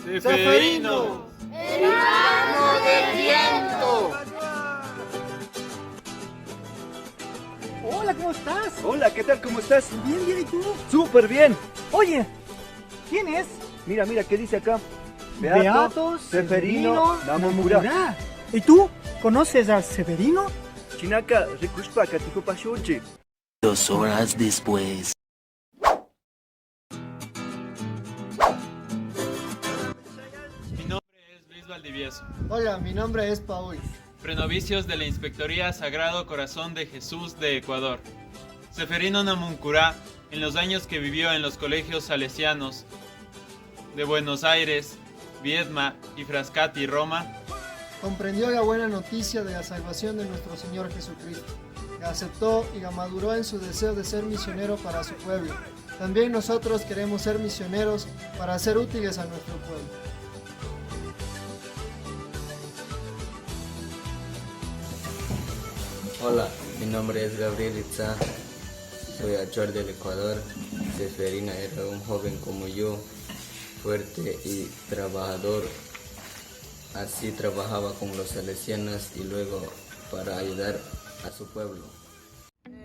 Ceferino, el asno del viento. Hola, ¿cómo estás? Hola, ¿qué tal? ¿Cómo estás? Bien, bien, ¿y tú? ¡Súper bien! Oye, ¿quién es? Mira, ¿qué dice acá? Beato Seferino Namuncurá. ¿Y tú? ¿Conoces a Severino? Chinaka, Rikushpa, Katijo Pachuchi. 2 horas después. Mi nombre es Luis Valdivieso, Hola, mi nombre es Paul. prenovicios de la Inspectoría Sagrado Corazón de Jesús de Ecuador. Ceferino Namuncurá, en los años que vivió en los colegios salesianos de Buenos Aires, Viedma y Frascati, Roma, Comprendió la buena noticia de la salvación de nuestro Señor Jesucristo. La aceptó y la maduró en su deseo de ser misionero para su pueblo. También nosotros queremos ser misioneros para ser útiles a nuestro pueblo. Hola, mi nombre es Gabriel Itzá, soy Achuar del Ecuador. Ceferino era un joven como yo, fuerte y trabajador. Así trabajaba con los salesianos y luego para ayudar a su pueblo.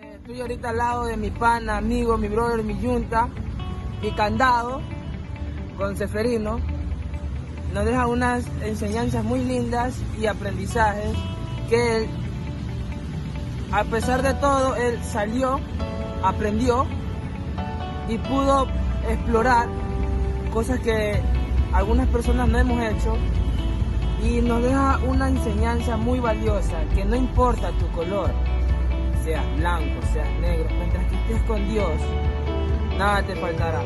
Estoy ahorita al lado de mi pana, amigo, mi brother, mi yunta, mi candado, con Ceferino. Nos deja unas enseñanzas muy lindas y aprendizajes que él, a pesar de todo, él salió, aprendió y pudo explorar cosas que algunas personas no hemos hecho, y nos deja una enseñanza muy valiosa, que no importa tu color, seas blanco, seas negro, mientras que estés con Dios, nada te faltará.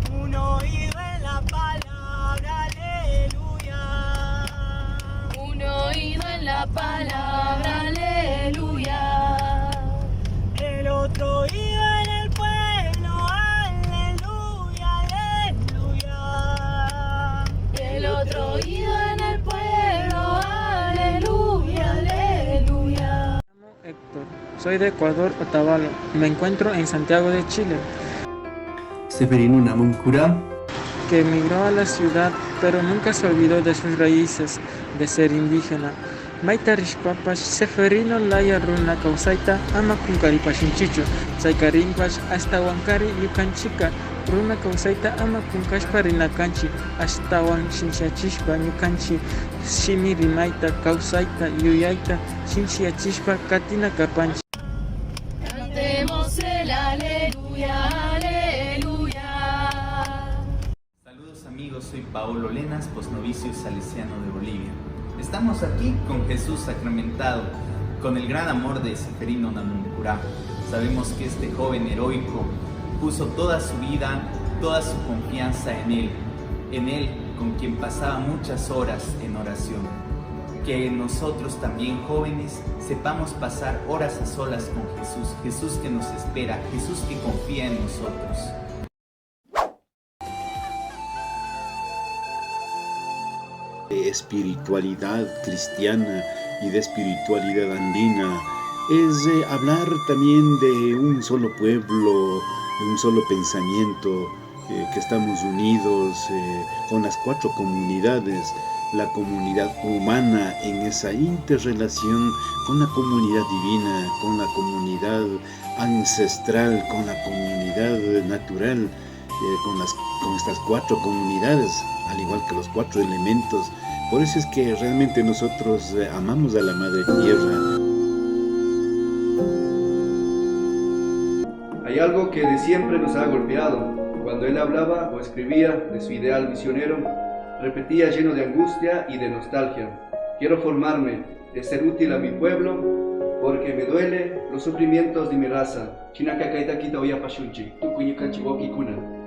Un oído en la palabra, aleluya. Un oído en la palabra, aleluya. El otro oído en el pueblo, aleluya, aleluya. El otro oído en el pueblo, aleluya, aleluya. Me llamo Héctor, soy de Ecuador, Otavalo. Me encuentro en Santiago de Chile. Ceferino Namuncurá, Que emigró a la ciudad, pero nunca se olvidó de sus raíces de ser indígena. Maita rishpapash Ceferino laya runa kausaita ama kunkari pashinchichu. Saikarinpash hasta wankari yukanchika. Runa kausaita ama kunkashpa rinakanchi. Hasta wan shinchiachishpa ñukanchi. Shimi rimaita kausaita yuyaita shinchiachishpa katina kapanchi. Cantemos el aleluya, aleluya. Saludos amigos, soy Paolo Lenas, posnovicio salesiano de Bolivia. Estamos aquí con Jesús sacramentado, con el gran amor de Ceferino Namuncurá. Sabemos que este joven heroico puso toda su vida, toda su confianza en él con quien pasaba muchas horas en oración. Que nosotros también jóvenes sepamos pasar horas a solas con Jesús, Jesús que nos espera, Jesús que confía en nosotros. De espiritualidad cristiana y de espiritualidad andina es hablar también de un solo pueblo, de un solo pensamiento, que estamos unidos con las 4 comunidades, la comunidad humana en esa interrelación con la comunidad divina, con la comunidad ancestral, con la comunidad natural, con estas 4 comunidades, al igual que los 4 elementos. Por eso es que realmente nosotros amamos a la Madre Tierra. Hay algo que de siempre nos ha golpeado. Cuando él hablaba o escribía de su ideal misionero, repetía lleno de angustia y de nostalgia: quiero formarme, de ser útil a mi pueblo, porque me duele los sufrimientos de mi raza. Chinaka kaita kita oya pashunchi, tukuñuka chiwoki kuna.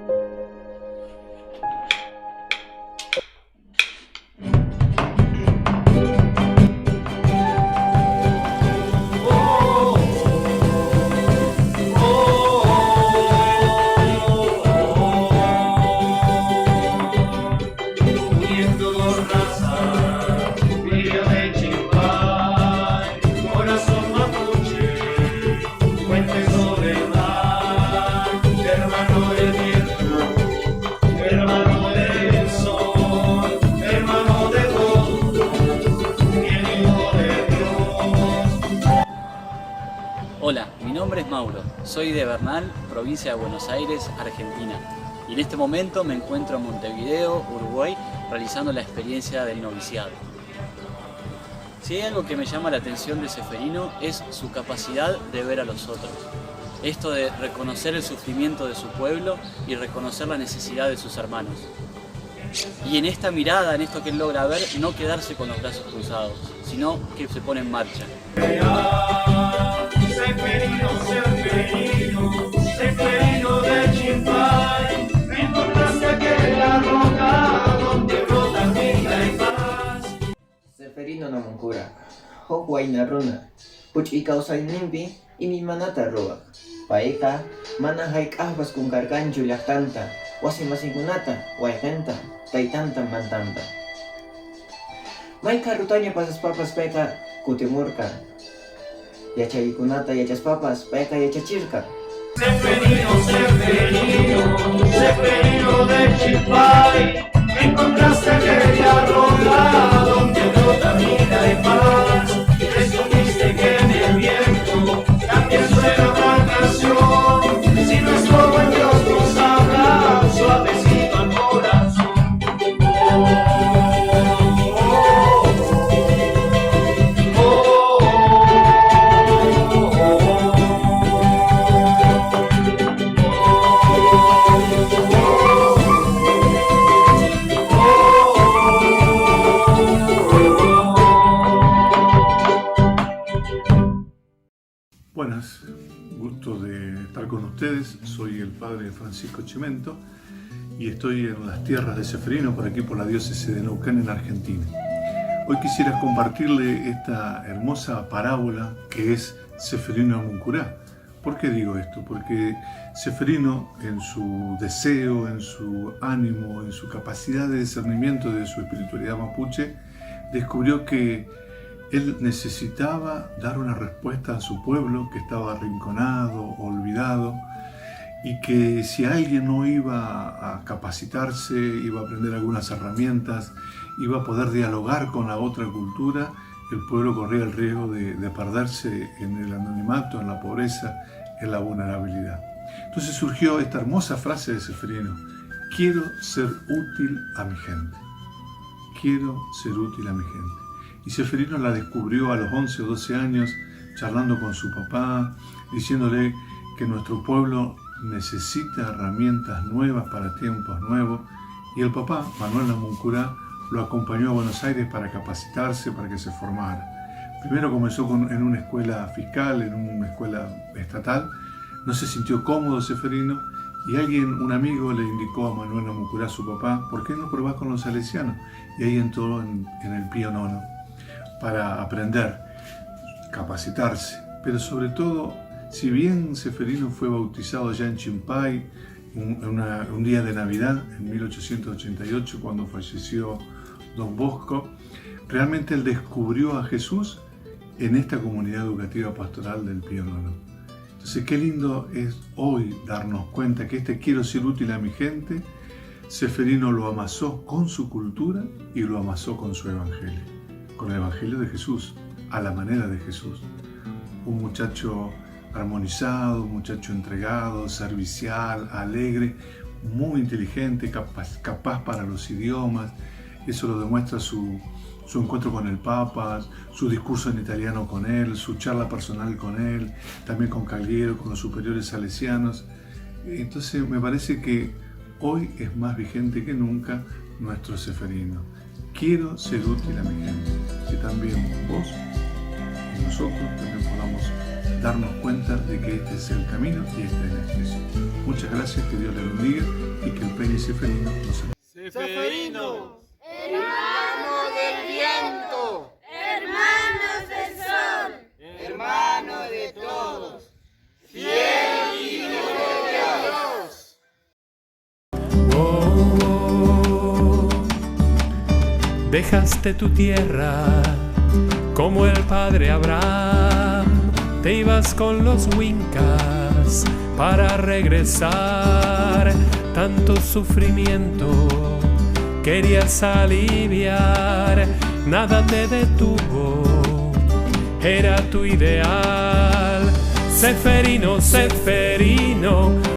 Hermano de mi Soy de Bernal, provincia de Buenos Aires, Argentina. Y en este momento me encuentro en Montevideo, Uruguay, realizando la experiencia del noviciado. Si hay algo que me llama la atención de Ceferino es su capacidad de ver a los otros. Esto de reconocer el sufrimiento de su pueblo y reconocer la necesidad de sus hermanos. Y en esta mirada, en esto que él logra ver, no quedarse con los brazos cruzados, sino que se pone en marcha. Ceferino de Chimpay, me encontraste aquella roca donde brota vida y paz. Ceferino Namuncura, Hohuayna Runa, Puchi Kausayninpi y mi manata roa. Paeka, mana haikahbas con cargancho llaqtanta, wasimasikunata, waykanta, taytanta mantanta. Mayka rutaña pasas papas peka kutimurka. Yachaykunata yachaspapas peka yachachirka. Ceferino, Ceferino, Ceferino de Chimpay, me encontraste aquella roca donde brota vida y paz. Resumiste que en el viento también suena una canción. Si nuestro buen Dios nos habla, suavecito al corazón. Buenas, gusto de estar con ustedes. Soy el padre Francisco Chimento y estoy en las tierras de Ceferino, por aquí por la diócesis de Neuquén, en Argentina. Hoy quisiera compartirle esta hermosa parábola que es Ceferino Namuncurá. ¿Por qué digo esto? Porque Ceferino, en su deseo, en su ánimo, en su capacidad de discernimiento de su espiritualidad mapuche, descubrió que él necesitaba dar una respuesta a su pueblo que estaba arrinconado, olvidado, y que si alguien no iba a capacitarse, iba a aprender algunas herramientas, iba a poder dialogar con la otra cultura, el pueblo corría el riesgo de perderse en el anonimato, en la pobreza, en la vulnerabilidad. Entonces surgió esta hermosa frase de Ceferino: quiero ser útil a mi gente. Quiero ser útil a mi gente. Y Ceferino la descubrió a los 11 o 12 años, charlando con su papá, diciéndole que nuestro pueblo necesita herramientas nuevas para tiempos nuevos. Y el papá, Manuel Namuncurá, lo acompañó a Buenos Aires para capacitarse, para que se formara. Primero comenzó en una escuela fiscal, en una escuela estatal. No se sintió cómodo Ceferino y un amigo le indicó a Manuel Namuncurá, su papá, ¿por qué no probás con los salesianos? Y ahí entró en el Pío IX para aprender, capacitarse. Pero sobre todo, si bien Ceferino fue bautizado ya en Chimpay, un día de Navidad, en 1888, cuando falleció Don Bosco, realmente él descubrió a Jesús en esta comunidad educativa pastoral del Pío IX. Entonces, qué lindo es hoy darnos cuenta que quiero ser útil a mi gente, Ceferino lo amasó con su cultura y lo amasó con su evangelio, con el evangelio de Jesús, a la manera de Jesús. Un muchacho armonizado, un muchacho entregado, servicial, alegre, muy inteligente, capaz para los idiomas. Eso lo demuestra su encuentro con el Papa, su discurso en italiano con él, su charla personal con él, también con Cagliero, con los superiores salesianos. Entonces me parece que hoy es más vigente que nunca nuestro Ceferino. Quiero ser útil a mi gente. Que también vos y nosotros también podamos darnos cuenta de que este es el camino y esta es la expresión. Muchas gracias, que Dios le bendiga y que el Peña Ceferino nos ayude. Ceferino, hermano del viento, hermanos del sol, hermano de todos, fiel hijo de Dios. Dejaste tu tierra como el padre Abraham, te ibas con los Wincas para regresar. Tanto sufrimiento querías aliviar, nada te detuvo, era tu ideal. Seferino, Seferino.